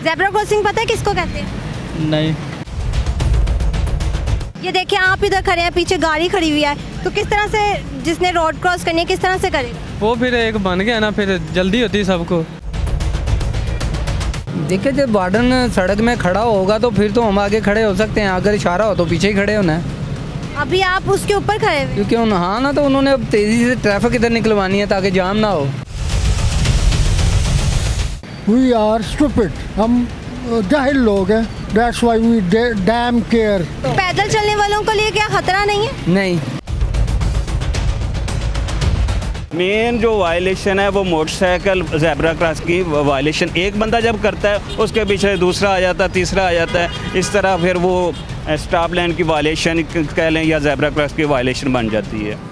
Zebra crossing पता है किसको कहते हैं? नहीं। ये देखिए आप इधर खड़े हैं, पीछे गाड़ी खड़ी हुई है, तो किस तरह से जिसने रोड क्रॉस करनी है किस तरह से करेगा? वो फिर एक बन गया ना, फिर जल्दी होती है सबको। देखिए जब वार्डन सड़क में खड़ा होगा तो फिर तो हम आगे खड़े हो सकते हैं, अगर इशारा हो तो पीछे ही खड़े होना है। अभी आप उसके ऊपर खड़े हुए हैं। क्योंकि हाँ ना, तो उन्होंने अब तेज़ी से ट्रैफिक इधर निकलवानी है ताकि जाम ना हो। वी आर स्टूपिड, हम जाहिल लोग हैं, that's why we damn care. पैदल चलने वालों के लिए क्या खतरा नहीं है? नहीं। मेन जो वायलेशन है वो मोटरसाइकिल ज़ेब्रा क्रॉस की वायलेशन एक बंदा जब करता है उसके पीछे दूसरा आ जाता है, तीसरा आ जाता है, इस तरह फिर वो स्टॉप लाइन की वायलेशन कह लें या ज़ेब्रा क्रॉस की वायलेशन बन जाती है।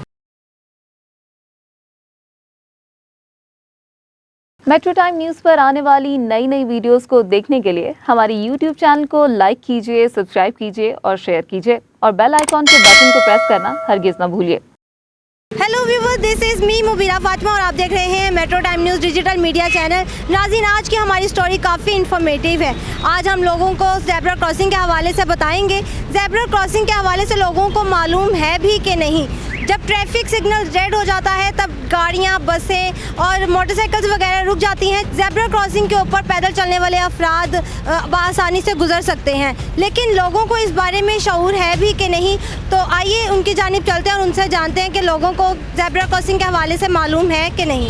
मेट्रो टाइम न्यूज़ पर आने वाली नई नई वीडियोस को देखने के लिए हमारे YouTube चैनल को लाइक कीजिए, सब्सक्राइब कीजिए और शेयर कीजिए और बेल आइकॉन के बटन को प्रेस करना हरगिज़ ना भूलिए। Hello viewers, this is me Mubeera Fatima और आप देख रहे हैं metro time news digital media channel. नाज़रीन, आज की हमारी स्टोरी काफ़ी इन्फॉर्मेटिव है। आज हम लोगों को ज़ेब्रा क्रॉसिंग के हवाले से बताएंगे। ज़ेब्रा क्रॉसिंग के हवाले से लोगों को मालूम है भी कि नहीं। जब ट्रैफिक सिग्नल रेड हो जाता है तब गाड़ियां, बसें और मोटरसाइकिल्स वगैरह रुक जाती हैं। ज़ेब्रा क्रॉसिंग के ऊपर पैदल चलने वाले अफराद आसानी से गुजर सकते हैं, लेकिन लोगों को इस बारे में शऊर है भी कि नहीं। तो आइए उनकी जानिब चलते हैं और उनसे जानते हैं कि लोगों को ज़ेब्रा क्रॉसिंग के हवाले से मालूम है कि नहीं।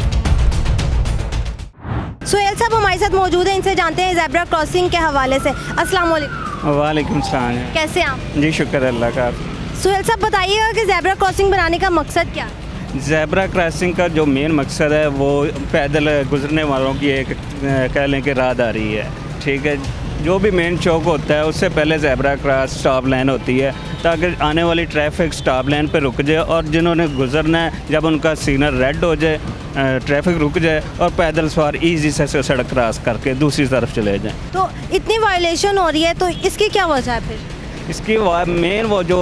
सुहेल साहब हमारे साथ मौजूद हैं, इनसे जानते हैं ज़ेब्रा क्रॉसिंग के हवाले से। अस्सलाम वालेकुम। वालेकुम सलाम। कैसे हैं आप? जी शुक्र अल्लाह का। सुहेल साहब बताइएगा कि ज़ेब्रा क्रॉसिंग बनाने का मकसद क्या है? ज़ेब्रा क्रॉसिंग का जो मेन मकसद है वो पैदल गुजरने वालों की एक कह लें कि राहदारी है। ठीक है, जो भी मेन चौक होता है उससे पहले ज़ेब्रा क्रॉस स्टॉप लाइन होती है ताकि आने वाली ट्रैफिक स्टॉप लाइन पर रुक जाए और जिन्होंने गुजरना है जब उनका सिग्नल रेड हो जाए, ट्रैफिक रुक जाए और पैदल सवार ईजी से सड़क क्रॉस करके दूसरी तरफ चले जाएं। तो इतनी वायलेशन हो रही है तो इसकी क्या वजह है फिर? इसकी मेन वो जो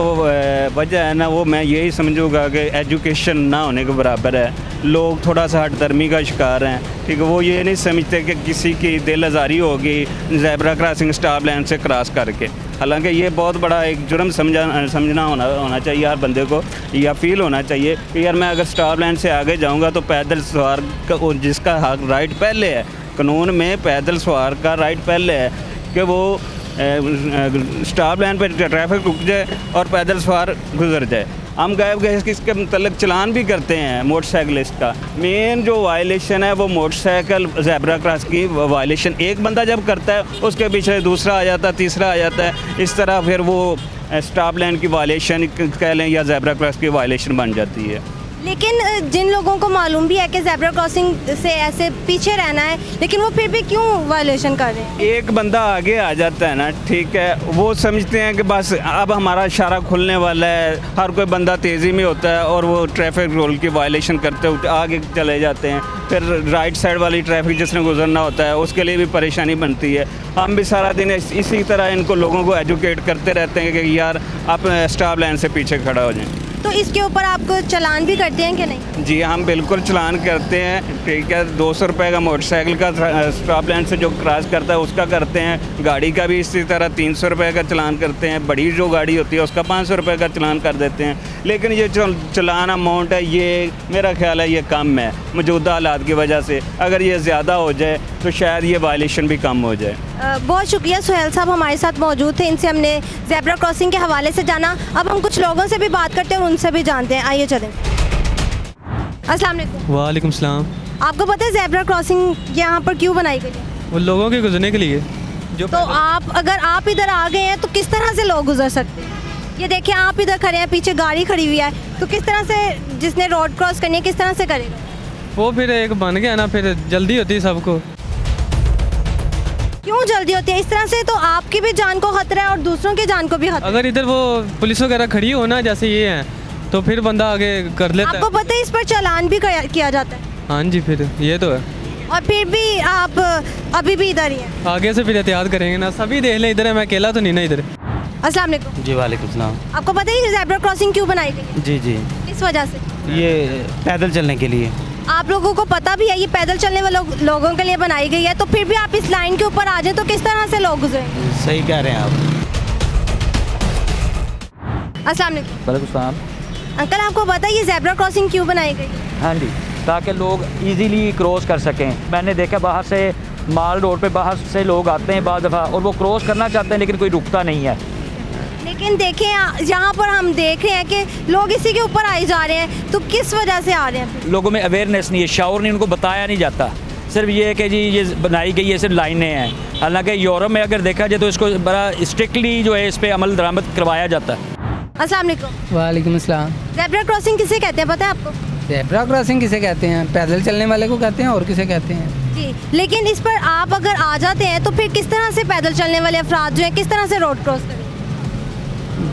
वजह है ना, वो मैं यही समझूंगा कि एजुकेशन ना होने के बराबर है। लोग थोड़ा सा हठधर्मी का शिकार हैं। ठीक है, वो ये नहीं समझते कि किसी की दिल आज़ारी होगी ज़ेब्रा क्रॉसिंग स्टॉप लाइन से क्रॉस करके। हालांकि ये बहुत बड़ा एक जुर्म समझना होना चाहिए हर बंदे को, या फील होना चाहिए कि यार मैं अगर स्टॉप लाइन से आगे जाऊँगा तो पैदल सवार का जिसका हक राइट पहले है, कानून में पैदल सवार का राइट पहले है कि वो स्टॉप लाइन पर ट्रैफिक रुक जाए और पैदल सवार गुजर जाए। हम गायब गए इसके मतलब चलान भी करते हैं मोटरसाइकिलिस्ट का। मेन जो वायलेशन है वो मोटरसाइकिल ज़ेब्रा क्रॉस की वायलेशन एक बंदा जब करता है उसके पीछे दूसरा आ जाता है, तीसरा आ जाता है, इस तरह फिर वो स्टॉप लाइन की वायलेशन कह लें या ज़ेब्रा क्रॉस की वायलेशन बन जाती है। लेकिन जिन लोगों को मालूम भी है कि ज़ेब्रा क्रॉसिंग से ऐसे पीछे रहना है, लेकिन वो फिर भी क्यों वायलेशन कर रहे हैं? एक बंदा आगे आ जाता है ना, ठीक है, वो समझते हैं कि बस अब हमारा इशारा खुलने वाला है। हर कोई बंदा तेज़ी में होता है और वो ट्रैफिक रूल की वायलेशन करते हुए आगे चले जाते हैं। फिर राइट साइड वाली ट्रैफिक जिसने गुजरना होता है उसके लिए भी परेशानी बनती है। हम भी सारा दिन इसी तरह इनको लोगों को एजुकेट करते रहते हैं कि यार आप स्टॉप लाइन से पीछे खड़ा हो जाएं। तो इसके ऊपर आपको चलान भी करते हैं कि नहीं? जी हम बिल्कुल चलान करते हैं। ठीक है, 200 रुपये का मोटरसाइकिल का स्टॉप लाइन से जो क्रॉस करता है उसका करते हैं। गाड़ी का भी इसी तरह 300 रुपये का चलान करते हैं। बड़ी जो गाड़ी होती है उसका 500 रुपये का चलान कर देते हैं। लेकिन ये जो चलान अमाउंट है ये मेरा ख्याल है ये कम है मौजूदा हालात की वजह से। अगर ये ज़्यादा हो जाए तो शायद ये वायलेशन भी कम हो जाए। बहुत शुक्रिया सुहेल साहब हमारे साथ मौजूद थे, इनसे हमने ज़ेब्रा क्रॉसिंग के हवाले से जाना। अब हम कुछ लोगों से भी बात करते हैं और उनसे भी जानते हैं। आइए चलें। अस्सलाम वालेकुम। वालेकुम सलाम। आपको पता है ज़ेब्रा क्रॉसिंग यहाँ पर क्यों बनाई गई है? वो लोगों के गुजरने के लिए जो तो अगर आप इधर आ गए हैं तो किस तरह से लोग गुजर सकते हैं? ये देखिए आप इधर खड़े हैं, पीछे गाड़ी खड़ी हुई है, तो किस तरह से जिसने रोड क्रॉस करनी है किस तरह से करेगा? वो फिर एक बन गया ना, फिर जल्दी होती है सबको। क्यों जल्दी होती है? इस तरह से तो आपकी भी जान को खतरा है और दूसरों की जान को भी खतरा है। अगर इधर वो पुलिस वगैरह खड़ी हो ना जैसे ये है तो फिर बंदा आगे कर लेता आपको है। पता है इस पर चालान भी किया जाता है? हाँ जी, फिर ये तो है। और फिर भी आप अभी भी इधर ही हैं। आगे से फिर एहतियात करेंगे ना, सभी देख लें इधर है, मैं अकेला तो नहीं ना इधर। अस्सलाम वालेकुम। जी वालेकुम सलाम। आपको पता है ज़ेब्रा क्रॉसिंग क्यों बनाई गई है? जी जी, किस वजह से? ये पैदल चलने के लिए। आप लोगों को पता भी है ये पैदल चलने वाले लोगों के लिए बनाई गई है, तो फिर भी आप इस लाइन के ऊपर आ जाए तो किस तरह से लोग गुजरेंगे? सही कह रहे हैं आप। अस्सलाम वालेकुम। वालेकुम सलाम। अंकल, आपको पता है ये ज़ेब्रा क्रॉसिंग क्यों बनाई गई है? हाँ जी, ताकि लोग इजीली क्रॉस कर सकें। मैंने देखा बाहर से माल रोड पे बाहर से लोग आते हैं बाज़ दफ़ा और वो क्रॉस करना चाहते हैं लेकिन कोई रुकता नहीं है। लेकिन देखें यहाँ पर हम देख रहे हैं कि लोग इसी के ऊपर आए जा रहे हैं, तो किस वजह से आ रहे हैं? लोगों में अवेयरनेस नहीं है, शाउर नहीं, उनको बताया नहीं जाता। सिर्फ ये है कि जी ये बनाई गई है, सिर्फ लाइनें हैं। हालांकि यूरोप में अगर देखा जाए तो इसको बड़ा स्ट्रिक्टली जो है इस पर अमल दरामद करवाया जाता है। अस्सलाम वालेकुम। वालेकुम अस्सलाम। ज़ेब्रा क्रॉसिंग किसे कहते हैं पता है आपको? ज़ेब्रा क्रॉसिंग किसे कहते हैं? पैदल चलने वाले को कहते हैं, और किसे कहते हैं? जी, लेकिन इस पर आप अगर आ जाते हैं तो फिर किस तरह से पैदल चलने वाले अफराद जो हैं किस तरह से रोड क्रॉस करें?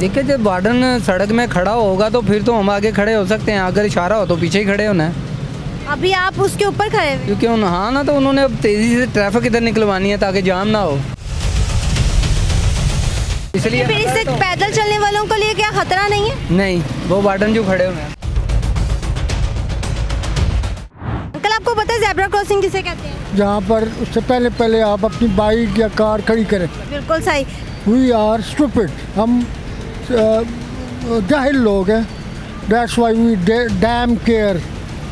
देखिए, जब वार्डन सड़क में खड़ा होगा तो फिर तो हम आगे खड़े हो सकते हैं, अगर इशारा हो तो पीछे ही खड़े होना है। अभी आप उसके ऊपर खड़े हुए हैं। क्योंकि हाँ ना, तो उन्होंने अब तेज़ी से ट्रैफिक इधर निकलवानी है ताकि जाम ना हो, इसलिए। फिर इससे पैदल चलने वालों के लिए क्या खतरा नहीं है? नहीं, वो वार्डन जो खड़े हुए हैं। अंकल, आपको पता है ज़ेब्रा क्रॉसिंग किसे कहते हैं? जहाँ पर उससे पहले आप अपनी बाइक या कार खड़ी करें। बिल्कुल सही। वी आर स्टूपिड, हम जाहिल लोग हैं। That's why we damn care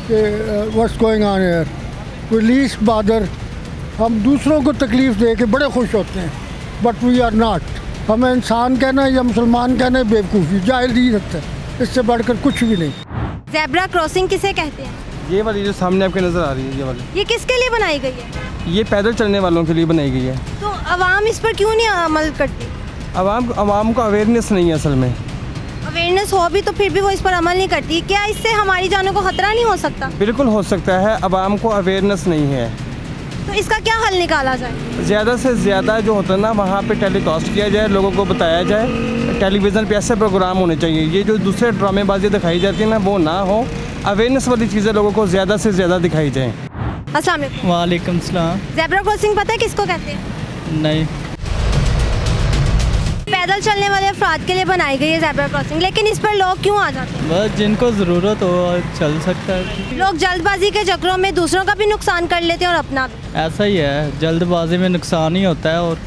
what's going on here. We least bother. हम दूसरों को तकलीफ़ दे के बड़े खुश होते हैं, बट वी आर नॉट। हमें इंसान कहना है या मुसलमान कहना है बेवकूफ़ी, जाहिल ही रखता है, इससे बढ़कर कुछ भी नहीं। ज़ेब्रा क्रॉसिंग किसे कहते हैं? ये वाली जो सामने आपके नज़र आ रही है, ये वाली, ये किसके लिए बनाई गई है? ये पैदल चलने वालों के लिए बनाई गई है। तो अवाम इस पर क्यों नहीं अमल करती? आवाम को अवेयरनेस नहीं है असल में। अवेयरनेस हो भी तो फिर भी वो इस पर अमल नहीं करती। क्या इससे हमारी जानों को खतरा नहीं हो सकता? बिल्कुल हो सकता है, आवाम को अवेयरनेस नहीं है। तो इसका क्या हल निकाला जाए? ज़्यादा से ज़्यादा जो होता है ना, वहाँ पे टेलीकास्ट किया जाए, लोगों को बताया जाए। टेलीविज़न पे ऐसे प्रोग्राम होने चाहिए, ये जो दूसरे ड्रामेबाजी दिखाई जाती है ना, वो ना हो। अवेयरनेस वाली चीज़ें लोगों को ज़्यादा से ज़्यादा दिखाई जाएँ। अस्सलाम वालेकुम। वालेकुम सलाम। ज़ेब्रा क्रॉसिंग पता है किसको कहते हैं? नहीं। पैदल चलने वाले अफराद के लिए बनाई गई है ज़ेब्रा क्रॉसिंग, लेकिन इस पर लोग क्यों आ जाते हैं? बस जिनको ज़रूरत हो चल सकता है। लोग जल्दबाजी के चक्रों में दूसरों का भी नुकसान कर लेते हैं और अपना भी। ऐसा ही है, जल्दबाजी में नुकसान ही होता है। और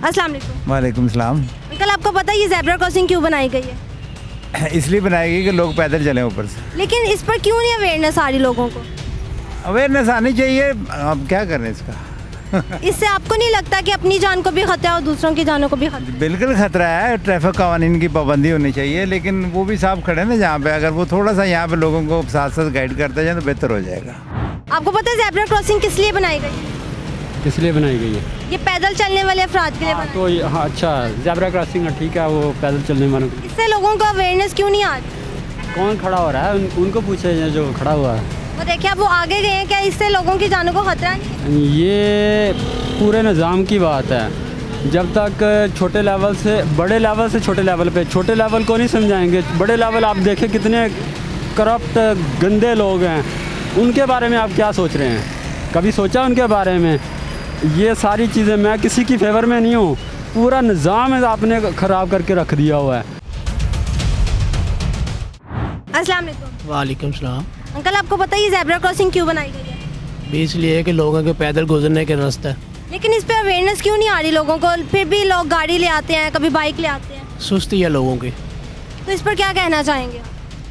अस्सलाम वालेकुम। वालेकुम सलाम। अंकल, आपको पता है ये ज़ेब्रा क्रॉसिंग क्यों बनाई गई है? इसलिए बनाई गई कि लोग पैदल चलें ऊपर से। लेकिन इस पर क्यों नहीं अवेयरनेस आ रही लोगों को? अवेयरनेस आनी चाहिए, अब क्या करें इसका। इससे आपको नहीं लगता कि अपनी जान को भी खतरा और दूसरों की जानों को भी खतरा? बिल्कुल खतरा है, ट्रैफिक कवानीन की पाबंदी होनी चाहिए, लेकिन वो भी साफ खड़े ना जहाँ पे, अगर वो थोड़ा सा यहाँ पे लोगों को साथ साथ गाइड करते जाए तो बेहतर हो जाएगा। आपको पता है ज़ेब्रा क्रॉसिंग किस लिए बनाई गई है? किस लिए बनाई गई है? ये पैदल चलने वाले अफराद के लिए बनाई। तो हाँ, अच्छा, ज़ेब्रा क्रॉसिंग ठीक है, वो पैदल चलने वालों को। इससे लोगों को अवेयरनेस क्यों नहीं आ रही? कौन खड़ा हो रहा है, उनको पूछे जो खड़ा हुआ है। वो देखिए, अब वो आगे गए हैं, क्या इससे लोगों की जानों को खतरा नहीं है? ये पूरे निज़ाम की बात है। जब तक छोटे लेवल से बड़े लेवल से छोटे लेवल पे, छोटे लेवल को नहीं समझाएंगे, बड़े लेवल आप देखें कितने करप्ट गंदे लोग हैं, उनके बारे में आप क्या सोच रहे हैं? कभी सोचा उनके बारे में? ये सारी चीज़ें, मैं किसी की फेवर में नहीं हूँ, पूरा निज़ाम आपने ख़राब करके रख दिया हुआ है। अस्सलाम वालेकुम। वालेकुम सलाम। अंकल, आपको पता है ये ज़ेब्रा क्रॉसिंग क्यों बनाई गई है? इसलिए है कि लोगों के पैदल गुजरने के रास्ता है। लेकिन इस पर अवेयरनेस क्यों नहीं आ रही लोगों को? फिर भी लोग गाड़ी ले आते हैं, कभी बाइक ले आते हैं। सुस्ती है लोगों की। तो इस पर क्या कहना चाहेंगे?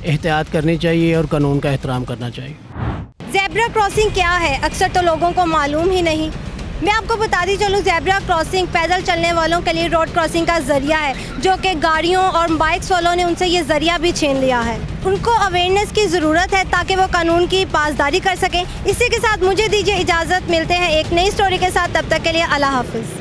एहतियात करनी चाहिए और कानून का एहतराम करना चाहिए। ज़ेब्रा क्रॉसिंग क्या है, अक्सर तो लोगों को मालूम ही नहीं। मैं आपको बताती चलूँ, ज़ेब्रा क्रॉसिंग पैदल चलने वालों के लिए रोड क्रॉसिंग का ज़रिया है, जो कि गाड़ियों और बाइक्स वालों ने उनसे ये ज़रिया भी छीन लिया है। उनको अवेयरनेस की ज़रूरत है ताकि वो कानून की पासदारी कर सकें। इसी के साथ मुझे दीजिए इजाज़त, मिलते हैं एक नई स्टोरी के साथ, तब तक के लिए अल्लाह हाफ़िज़।